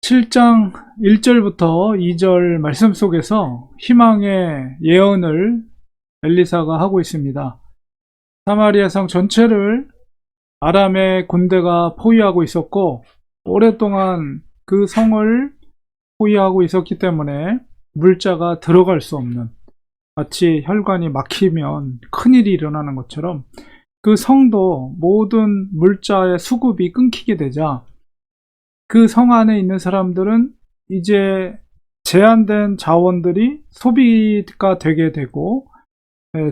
7장 1절부터 2절 말씀 속에서 희망의 예언을 엘리사가 하고 있습니다. 사마리아 성 전체를 아람의 군대가 포위하고 있었고, 오랫동안 그 성을 포위하고 있었기 때문에 물자가 들어갈 수 없는, 마치 혈관이 막히면 큰일이 일어나는 것처럼 그 성도 모든 물자의 수급이 끊기게 되자 그 성 안에 있는 사람들은 이제 제한된 자원들이 소비가 되게 되고,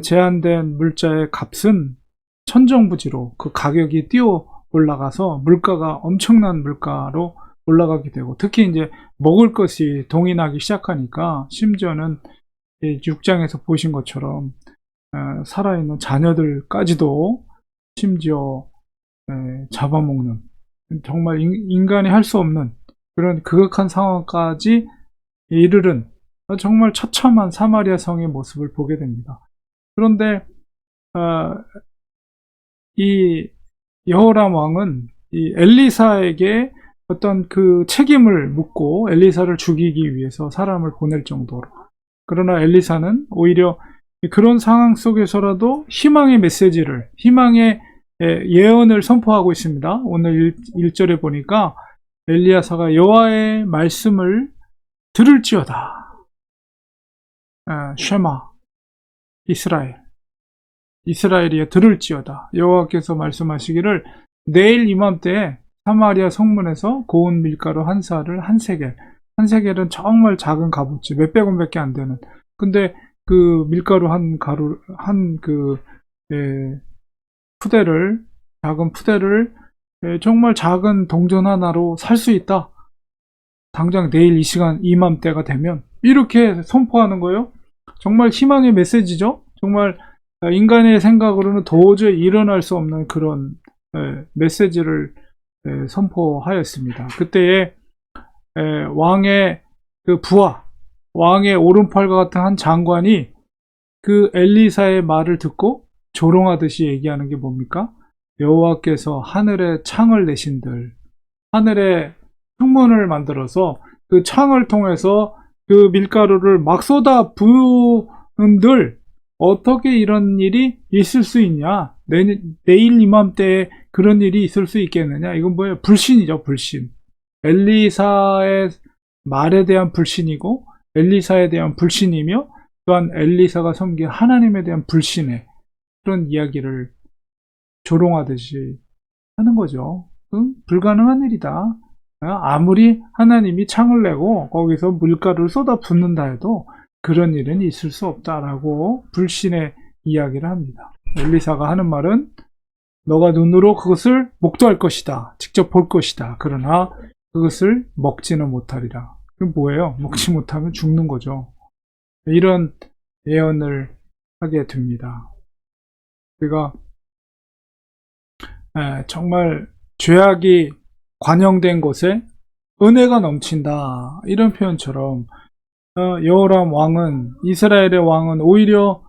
제한된 물자의 값은 천정부지로 그 가격이 뛰어 올라가서 물가가 엄청난 물가로 올라가게 되고, 특히 이제 먹을 것이 동이 나기 시작하니까 심지어는 6장에서 보신 것처럼 살아있는 자녀들까지도 심지어 잡아먹는, 정말 인간이 할 수 없는 그런 극악한 상황까지 이르른 정말 처참한 사마리아 성의 모습을 보게 됩니다. 그런데 이 여호람 왕은 이 엘리사에게 어떤 그 책임을 묻고 엘리사를 죽이기 위해서 사람을 보낼 정도로, 그러나 엘리사는 오히려 그런 상황 속에서라도 희망의 메시지를, 희망의 예언을 선포하고 있습니다. 오늘 1절에 보니까 엘리야사가 여호와의 말씀을 들을지어다. 쉐마 이스라엘이여 들을지어다. 여호와께서 말씀하시기를 내일 이맘때에 사마리아 성문에서 고운 밀가루 한 쌀을 한 세겔은 정말 작은 값어치, 몇백 원밖에 안 되는, 근데 그 밀가루 작은 푸대를 정말 작은 동전 하나로 살 수 있다. 당장 내일 이 시간 이맘때가 되면, 이렇게 선포하는 거예요. 정말 희망의 메시지죠. 정말 인간의 생각으로는 도저히 일어날 수 없는 그런 메시지를 선포하였습니다. 그때에 왕의 그 부하, 왕의 오른팔과 같은 한 장관이 그 엘리사의 말을 듣고 조롱하듯이 얘기하는 게 뭡니까? 여호와께서 하늘에 창을 내신들, 하늘에 창문을 만들어서 그 창을 통해서 그 밀가루를 막 쏟아 부은들 어떻게 이런 일이 있을 수 있냐? 내일 이맘때에 그런 일이 있을 수 있겠느냐? 이건 뭐예요? 불신이죠, 불신. 엘리사의 말에 대한 불신이고, 엘리사에 대한 불신이며, 또한 엘리사가 섬긴 하나님에 대한 불신의 그런 이야기를 조롱하듯이 하는 거죠. 불가능한 일이다. 아무리 하나님이 창을 내고 거기서 물가루를 쏟아 붓는다 해도 그런 일은 있을 수 없다라고 불신의 이야기를 합니다. 엘리사가 하는 말은 너가 눈으로 그것을 목도할 것이다. 직접 볼 것이다. 그러나 그것을 먹지는 못하리라. 그게 뭐예요? 먹지 못하면 죽는 거죠. 이런 예언을 하게 됩니다. 우리가 정말 죄악이 관영된 곳에 은혜가 넘친다, 이런 표현처럼 여호람 왕은, 이스라엘의 왕은 오히려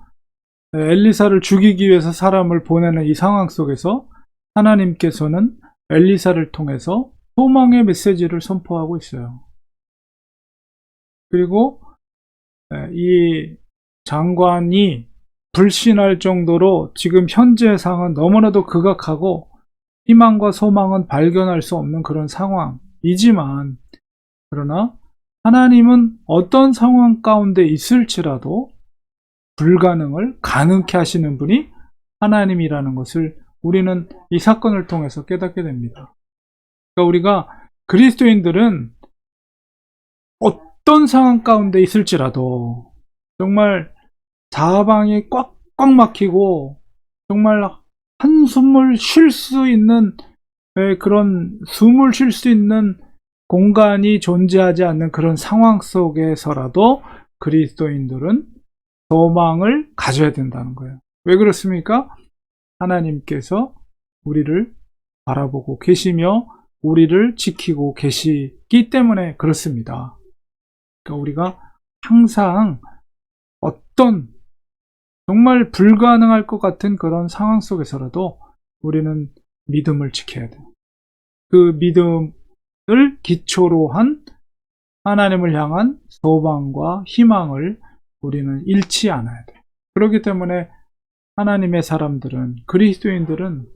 엘리사를 죽이기 위해서 사람을 보내는 이 상황 속에서 하나님께서는 엘리사를 통해서 소망의 메시지를 선포하고 있어요. 그리고 이 장관이 불신할 정도로 지금 현재 상황은 너무나도 극악하고 희망과 소망은 발견할 수 없는 그런 상황이지만, 그러나 하나님은 어떤 상황 가운데 있을지라도 불가능을 가능케 하시는 분이 하나님이라는 것을 우리는 이 사건을 통해서 깨닫게 됩니다. 그러니까 우리가 그리스도인들은 어떤 상황 가운데 있을지라도 정말 사방이 꽉꽉 막히고 정말 한숨을 쉴 수 있는, 그런 숨을 쉴 수 있는 공간이 존재하지 않는 그런 상황 속에서라도 그리스도인들은 소망을 가져야 된다는 거예요. 왜 그렇습니까? 하나님께서 우리를 바라보고 계시며 우리를 지키고 계시기 때문에 그렇습니다. 그러니까 우리가 항상 어떤 정말 불가능할 것 같은 그런 상황 속에서라도 우리는 믿음을 지켜야 돼요. 그 믿음을 기초로 한 하나님을 향한 소망과 희망을 우리는 잃지 않아야 돼. 그렇기 때문에 하나님의 사람들은, 그리스도인들은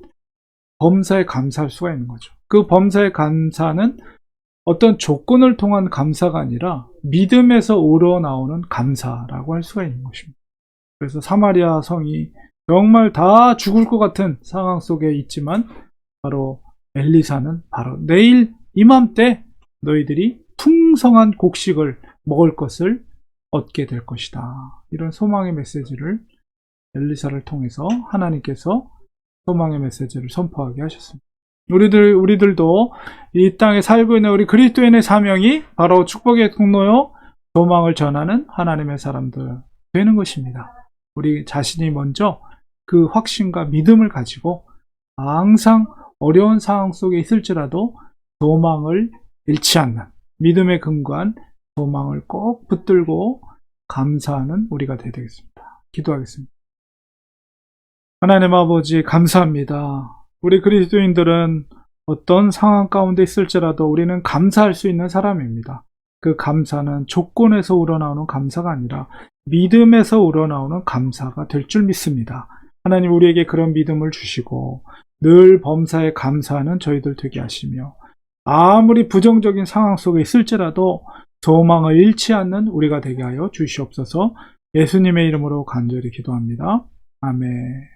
범사에 감사할 수가 있는 거죠. 그 범사의 감사는 어떤 조건을 통한 감사가 아니라 믿음에서 우러나오는 감사라고 할 수가 있는 것입니다. 그래서 사마리아 성이 정말 다 죽을 것 같은 상황 속에 있지만 바로 엘리사는 바로 내일 이맘때 너희들이 풍성한 곡식을 먹을 것을 얻게 될 것이다. 이런 소망의 메시지를 엘리사를 통해서 하나님께서 소망의 메시지를 선포하게 하셨습니다. 우리들도 이 땅에 살고 있는 우리 그리스도인의 사명이 바로 축복의 통로요, 소망을 전하는 하나님의 사람들 되는 것입니다. 우리 자신이 먼저 그 확신과 믿음을 가지고 항상 어려운 상황 속에 있을지라도 소망을 잃지 않는, 믿음에 근거한 소망을 꼭 붙들고 감사하는 우리가 되어야 되겠습니다. 기도하겠습니다. 하나님 아버지, 감사합니다. 우리 그리스도인들은 어떤 상황 가운데 있을지라도 우리는 감사할 수 있는 사람입니다. 그 감사는 조건에서 우러나오는 감사가 아니라 믿음에서 우러나오는 감사가 될 줄 믿습니다. 하나님, 우리에게 그런 믿음을 주시고 늘 범사에 감사하는 저희들 되게 하시며, 아무리 부정적인 상황 속에 있을지라도 소망을 잃지 않는 우리가 되게 하여 주시옵소서. 예수님의 이름으로 간절히 기도합니다. 아멘.